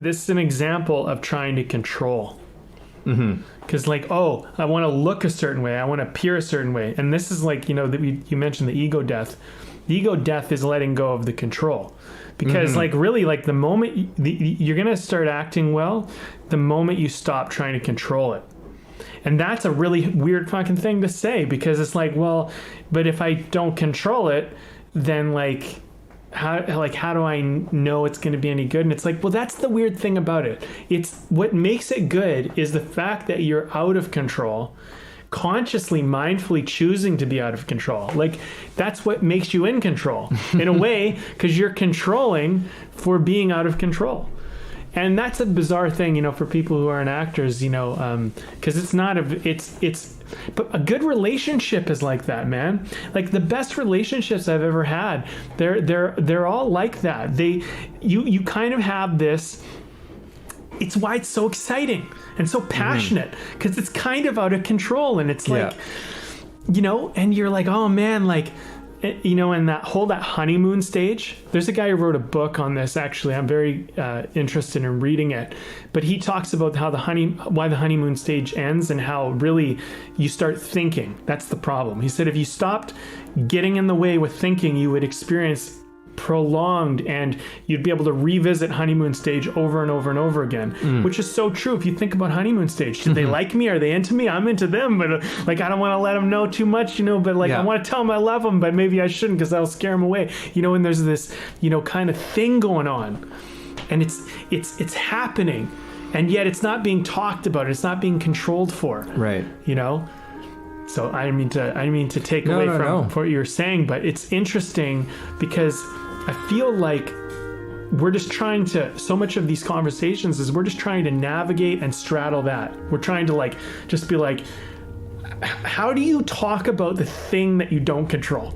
This is an example of trying to control. Mm-hmm. Because like, oh, I want to look a certain way, I want to appear a certain way, and this is like, that you mentioned the ego death. The ego death is letting go of the control, because like really, like the moment you're gonna start acting well, the moment you stop trying to control it. And that's a really weird fucking thing to say, because it's like, well, but if I don't control it, then like how do I know it's going to be any good? And it's like, well, that's the weird thing about it. It's what makes it good is the fact that you're out of control, consciously, mindfully choosing to be out of control. Like that's what makes you in control in a way, because you're controlling for being out of control. And that's a bizarre thing, for people who aren't actors, because it's not but a good relationship is like that, man. Like the best relationships I've ever had, they're all like that. You kind of have this. It's why it's so exciting and so passionate, because it's kind of out of control, and it's like, and you're like, oh man, like. And that honeymoon stage, there's a guy who wrote a book on this. Actually, I'm very interested in reading it, but he talks about why the honeymoon stage ends, and how really you start thinking. That's the problem. He said if you stopped getting in the way with thinking, you would experience prolonged, and you'd be able to revisit honeymoon stage over and over and over again, which is so true. If you think about honeymoon stage, do they like me? Are they into me? I'm into them, but like I don't want to let them know too much, but like I want to tell them I love them, but maybe I shouldn't, because that'll scare them away, and there's this kind of thing going on, and it's happening, and yet it's not being talked about, it's not being controlled for, right? So I mean to take away from what you're saying, but it's interesting because I feel like we're just trying to, so much of these conversations is we're just trying to navigate and straddle that. We're trying to just be like, how do you talk about the thing that you don't control?